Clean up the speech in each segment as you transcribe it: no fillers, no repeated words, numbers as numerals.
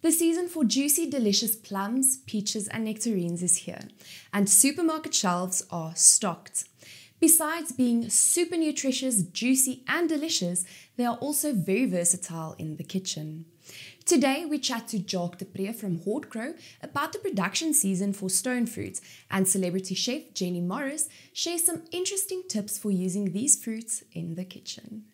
The season for juicy, delicious plums, peaches and nectarines is here, and supermarket shelves are stocked. Besides being super nutritious, juicy and delicious, they are also very versatile in the kitchen. Today we chat to Jacques du Preez from Hortgro about the production season for stone fruits, and celebrity chef Jenny Morris shares some interesting tips for using these fruits in the kitchen.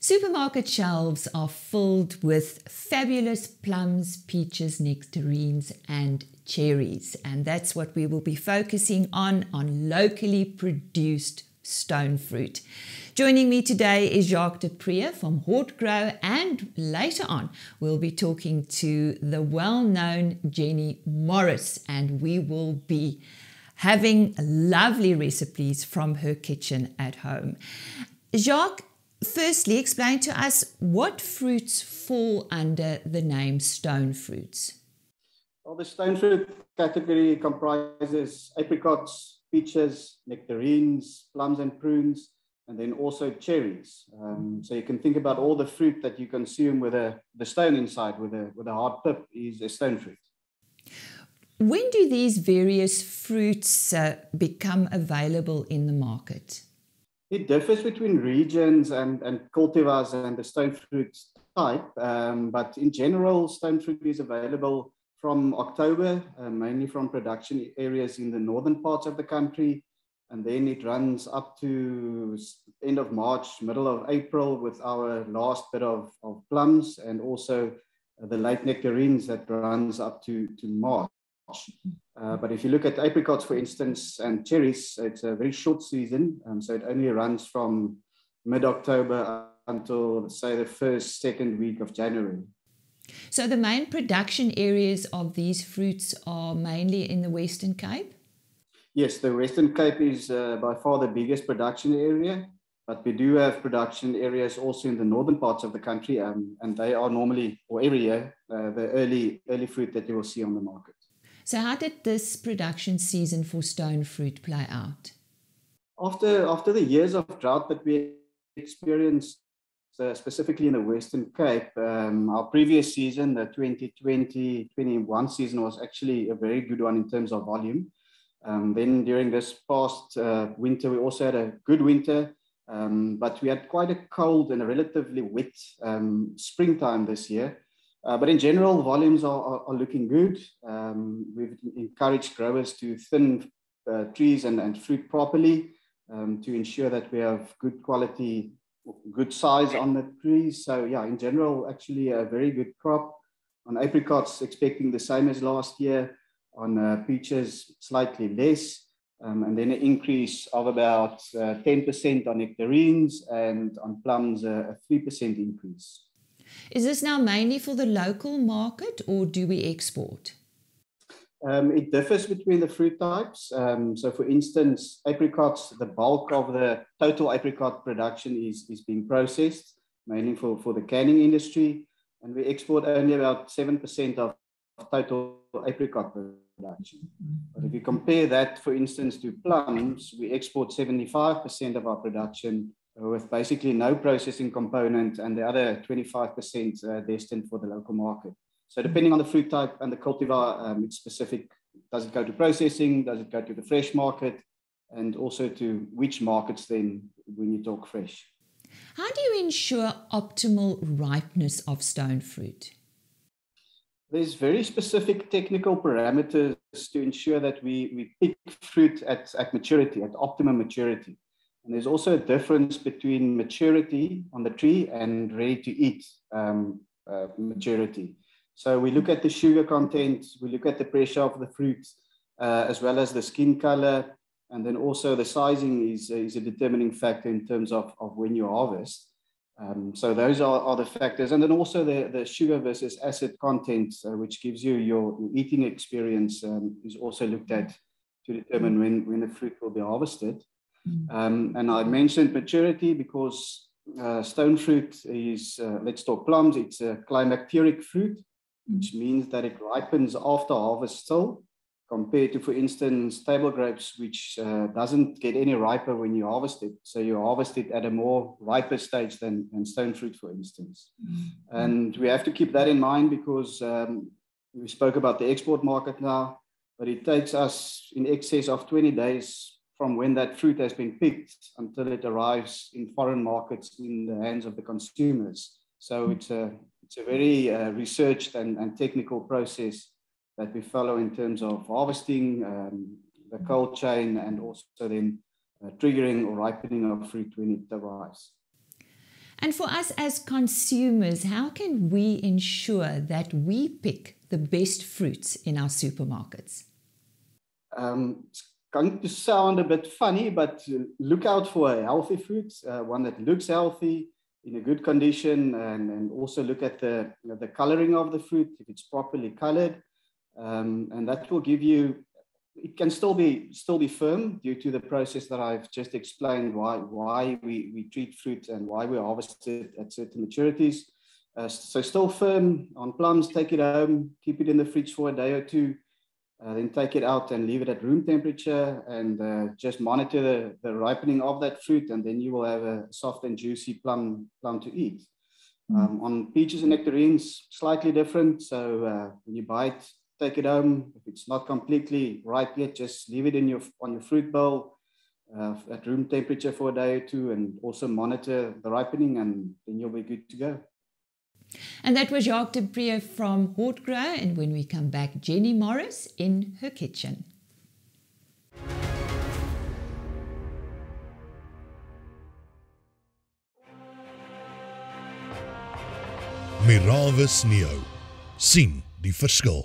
Supermarket shelves are filled with fabulous plums, peaches, nectarines and cherries, and that's what we will be focusing on locally produced stone fruit. Joining me today is Jacques du Preez from Hortgro, and later on we'll be talking to the well-known Jenny Morris, and we will be having lovely recipes from her kitchen at home. Jacques, firstly, explain to us what fruits fall under the name stone fruits. Well, the stone fruit category comprises apricots, peaches, nectarines, plums and prunes, and then also cherries. So you can think about all the fruit that you consume with the stone inside, with a hard pip, is a stone fruit. When do these various fruits become available in the market? It differs between regions and cultivars and the stone fruit type, but in general, stone fruit is available from October, mainly from production areas in the northern parts of the country, and then it runs up to end of March, middle of April with our last bit of plums, and also the late nectarines that runs up to March. But if you look at apricots, for instance, and cherries, it's a very short season, so it only runs from mid-October until, say, the second week of January. So the main production areas of these fruits are mainly in the Western Cape? Yes, the Western Cape is by far the biggest production area, but we do have production areas also in the northern parts of the country, and they are normally, or every year, the early fruit that you will see on the market. So how did this production season for stone fruit play out? After the years of drought that we experienced, specifically in the Western Cape, our previous season, the 2020-21 season, was actually a very good one in terms of volume. Then during this past winter, we also had a good winter, but we had quite a cold and a relatively wet springtime this year. But in general, volumes are looking good. We've encouraged growers to thin trees and fruit properly to ensure that we have good quality, good size on the trees. So yeah, in general, actually a very good crop. On apricots, expecting the same as last year. On peaches, slightly less. And then an increase of about 10% on nectarines, and on plums, a 3% increase. Is this now mainly for the local market, or do we export? It differs between the fruit types. So for instance, apricots, the bulk of the total apricot production is being processed, mainly for the canning industry. And we export only about 7% of total apricot production. But if you compare that, for instance, to plums, we export 75% of our production with basically no processing component, and the other 25% destined for the local market. So depending on the fruit type and the cultivar, it's specific. Does it go to processing? Does it go to the fresh market? And also to which markets then when you talk fresh? How do you ensure optimal ripeness of stone fruit? There's very specific technical parameters to ensure that we pick fruit at maturity, at optimum maturity. And there's also a difference between maturity on the tree and ready to eat maturity. So we look at the sugar content, we look at the pressure of the fruit, as well as the skin color, and then also the sizing is a determining factor in terms of when you harvest. So those are the factors. And then also the sugar versus acid content, which gives you your eating experience, is also looked at to determine when the fruit will be harvested. And I mentioned maturity because stone fruit is, let's talk plums, it's a climacteric fruit, which means that it ripens after harvest still, compared to, for instance, table grapes, which doesn't get any riper when you harvest it. So you harvest it at a more riper stage than stone fruit, for instance. And we have to keep that in mind because we spoke about the export market now, but it takes us in excess of 20 days from when that fruit has been picked until it arrives in foreign markets in the hands of the consumers. So it's a very researched and technical process that we follow in terms of harvesting, the cold chain, and also then triggering or ripening of fruit when it arrives. And for us as consumers, how can we ensure that we pick the best fruits in our supermarkets? It's going to sound a bit funny, but look out for a healthy fruit, one that looks healthy, in a good condition, and also look at the coloring of the fruit, if it's properly colored. And that will give you, it can still be firm due to the process that I've just explained, why we treat fruit and why we harvest it at certain maturities. So still firm on plums, take it home, keep it in the fridge for a day or two, then take it out and leave it at room temperature, and just monitor the ripening of that fruit, and then you will have a soft and juicy plum to eat. On peaches and nectarines, slightly different. So when you buy it, take it home. If it's not completely ripe yet, just leave it on your fruit bowl at room temperature for a day or two, and also monitor the ripening, and then you'll be good to go. And that was Jacques du Preez from Hortgro. And when we come back, Jenny Morris in her kitchen. Mirawes Neo. Sien die verskil.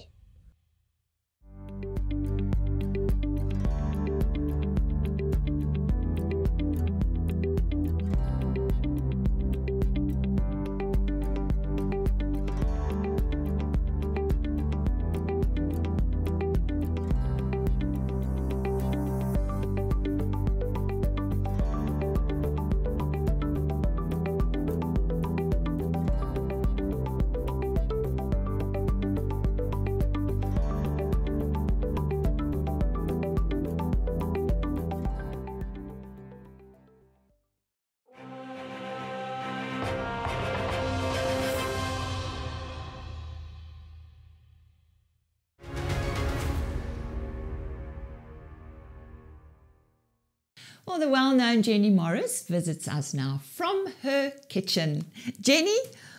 Well, the well-known Jenny Morris visits us now from her kitchen. Jenny,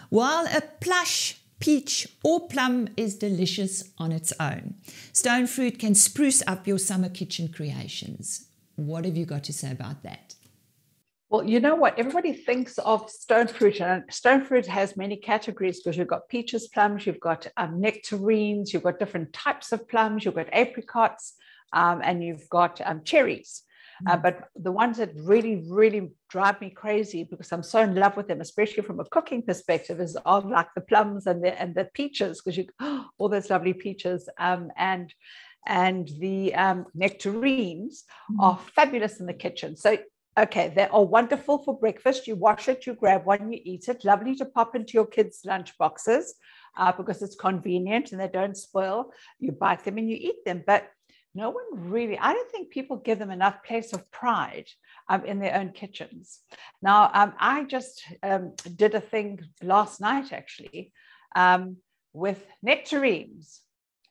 while a plush peach or plum is delicious on its own, stone fruit can spruce up your summer kitchen creations. What have you got to say about that? Well, you know what? Everybody thinks of stone fruit, and stone fruit has many categories because you've got peaches, plums, you've got nectarines, you've got different types of plums, you've got apricots, and you've got cherries. But the ones that really, really drive me crazy, because I'm so in love with them, especially from a cooking perspective, are like the plums and the peaches, because all those lovely peaches, and the nectarines are fabulous in the kitchen. So, okay, they are wonderful for breakfast. You wash it, you grab one, you eat it. Lovely to pop into your kids' lunch boxes because it's convenient and they don't spoil. You bite them and you eat them. But no one really, I don't think people give them enough place of pride in their own kitchens. Now, I just did a thing last night, actually, with nectarines.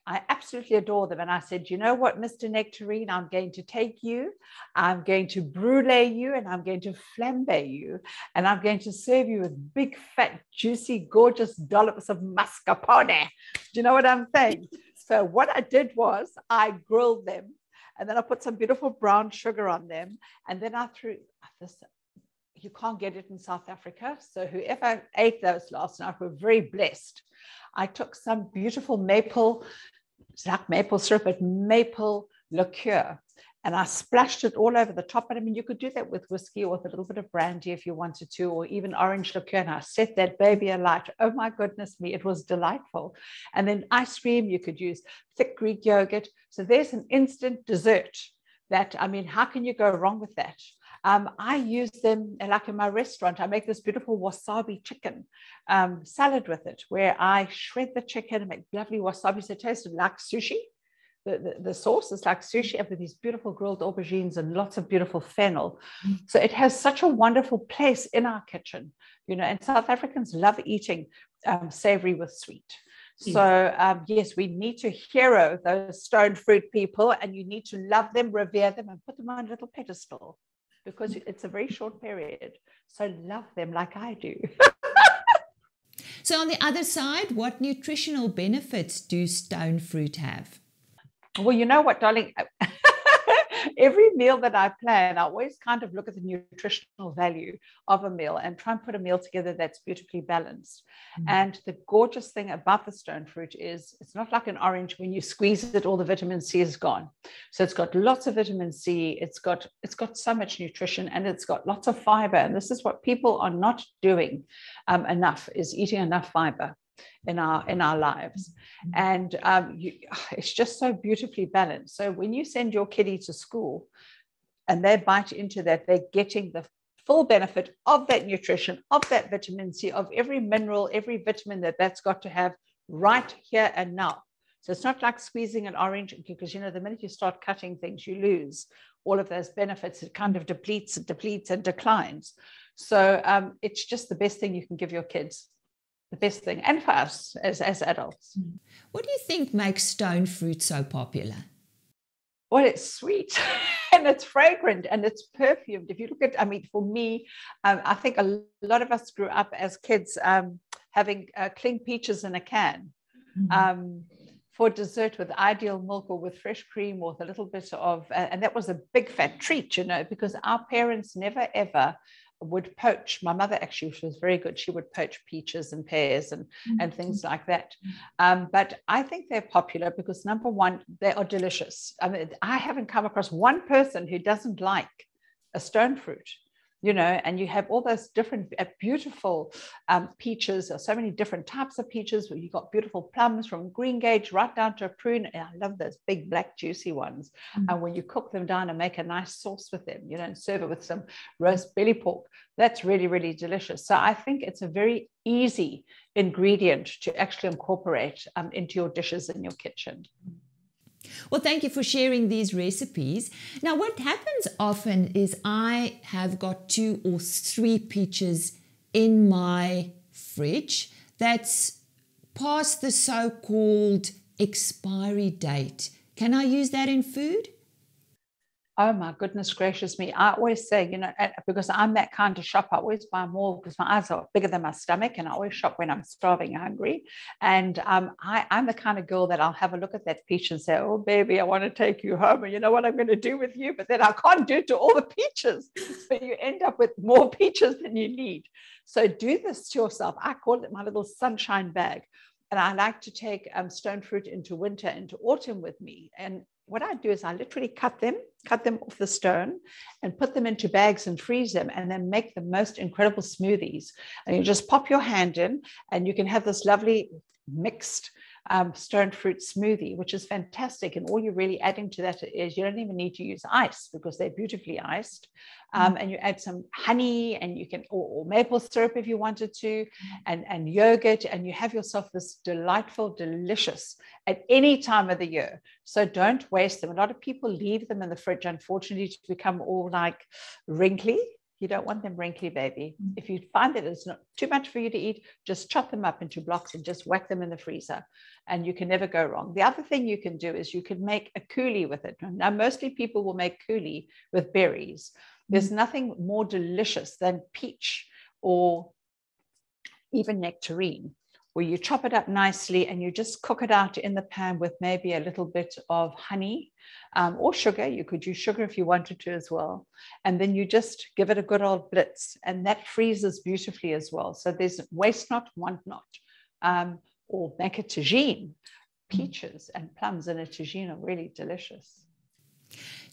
I absolutely adore them. And I said, you know what, Mr. Nectarine, I'm going to take you, I'm going to brulee you, and I'm going to flambe you, and I'm going to serve you with big, fat, juicy, gorgeous dollops of mascarpone. Do you know what I'm saying? So what I did was I grilled them, and then I put some beautiful brown sugar on them. And then I threw this, you can't get it in South Africa. So whoever ate those last night were very blessed. I took some beautiful maple, it's like maple syrup, but maple liqueur. and I splashed it all over the top. But I mean, you could do that with whiskey or with a little bit of brandy if you wanted to, or even orange liqueur. And I set that baby alight. Oh my goodness me, it was delightful. And then ice cream, you could use thick Greek yogurt. So there's an instant dessert that, I mean, how can you go wrong with that? I use them like in my restaurant. I make this beautiful wasabi chicken salad with it, where I shred the chicken and make lovely wasabi. So it tastes like sushi. The sauce is like sushi with these beautiful grilled aubergines and lots of beautiful fennel. So it has such a wonderful place in our kitchen, you know, and South Africans love eating savory with sweet. So yes, we need to hero those stone fruit people, and you need to love them, revere them, and put them on a little pedestal, because it's a very short period. So love them like I do. So on the other side, what nutritional benefits do stone fruit have? Well, you know what, darling? Every meal that I plan, I always kind of look at the nutritional value of a meal and try and put a meal together that's beautifully balanced. And the gorgeous thing about the stone fruit is it's not like an orange. When you squeeze it, all the vitamin C is gone. So it's got lots of vitamin C. It's got so much nutrition, and it's got lots of fiber. And this is what people are not doing enough, is eating enough fiber in our lives. And it's just so beautifully balanced. So when you send your kiddie to school and they bite into that, they're getting the full benefit of that nutrition, of that vitamin C, of every mineral, every vitamin that's got to have right here and now. So it's not like squeezing an orange, because, you know, the minute you start cutting things, you lose all of those benefits. It kind of depletes and declines. So it's just the best thing you can give your kids. The best thing, and for us as adults. What do you think makes stone fruit so popular? Well, it's sweet and it's fragrant and it's perfumed. If you look at, I mean, for me, I think a lot of us grew up as kids having cling peaches in a can for dessert with ideal milk or with fresh cream or with a little bit of, and that was a big fat treat, you know, because our parents never ever would poach. My mother actually, she was very good. She would poach peaches and pears and things like that. But I think they're popular because, number one, they are delicious. I mean, I haven't come across one person who doesn't like a stone fruit, you know, and you have all those different beautiful peaches. There's so many different types of peaches. You've got beautiful plums from green gauge right down to a prune. And I love those big black juicy ones. And when you cook them down and make a nice sauce with them, you know, and serve it with some roast belly pork, that's really, really delicious. So I think it's a very easy ingredient to actually incorporate into your dishes in your kitchen. Well, thank you for sharing these recipes. Now, what happens often is I have got 2 or 3 peaches in my fridge that's past the so-called expiry date. Can I use that in food? Oh my goodness gracious me. I always say, you know, because I'm that kind of shop, I always buy more because my eyes are bigger than my stomach, and I always shop when I'm starving and hungry. And I'm the kind of girl that I'll have a look at that peach and say, oh, baby, I want to take you home. And you know what I'm going to do with you? But then I can't do it to all the peaches. So you end up with more peaches than you need. So do this to yourself. I call it my little sunshine bag. And I like to take stone fruit into winter, into autumn with me. And what I do is I literally cut them off the stone and put them into bags and freeze them, and then make the most incredible smoothies. And you just pop your hand in and you can have this lovely mixed stone fruit smoothie, which is fantastic. And all you're really adding to that is you don't even need to use ice because they're beautifully iced. And you add some honey, and you can, or maple syrup if you wanted to, and yogurt, and you have yourself this delightful, delicious at any time of the year. So don't waste them. A lot of people leave them in the fridge, unfortunately, to become all like wrinkly. You don't want them wrinkly, baby. If you find that it's not too much for you to eat, just chop them up into blocks and just whack them in the freezer, and you can never go wrong. The other thing you can do is you can make a coulis with it. Now, mostly people will make coulis with berries. There's nothing more delicious than peach or even nectarine, where you chop it up nicely and you just cook it out in the pan with maybe a little bit of honey or sugar. You could use sugar if you wanted to as well. And then you just give it a good old blitz, and that freezes beautifully as well. So there's waste not, want not. Or make a tagine. Peaches and plums in a tagine are really delicious.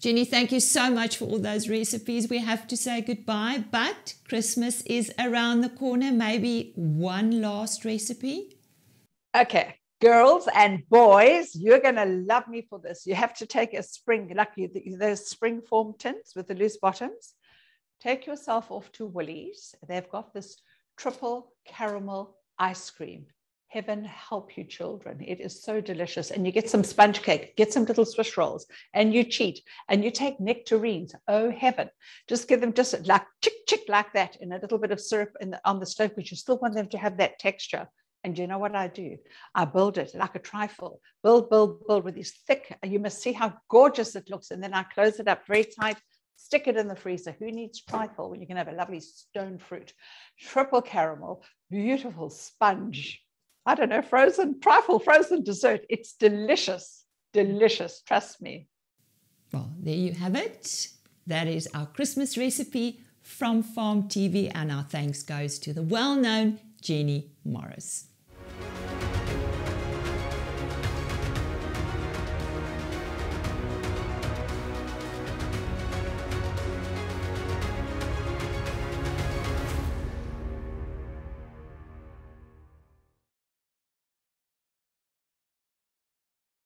Jenny, thank you so much for all those recipes. We have to say goodbye, but Christmas is around the corner. Maybe one last recipe? Okay, girls and boys, you're going to love me for this. You have to take a spring, those spring form tins with the loose bottoms. Take yourself off to Woolies. They've got this triple caramel ice cream. Heaven help you, children. It is so delicious. And you get some sponge cake, get some little Swiss rolls, and you cheat. And you take nectarines. Oh, heaven. Just give them just like chick like that in a little bit of syrup on the stove, because you still want them to have that texture. And you know what I do? I build it like a trifle. Build with these thick. You must see how gorgeous it looks. And then I close it up very tight. Stick it in the freezer. Who needs trifle when you can have a lovely stone fruit? Triple caramel, beautiful sponge. I don't know, frozen dessert. It's delicious, delicious. Trust me. Well, there you have it. That is our Christmas recipe from Farm TV, and our thanks goes to the well-known Jenny Morris.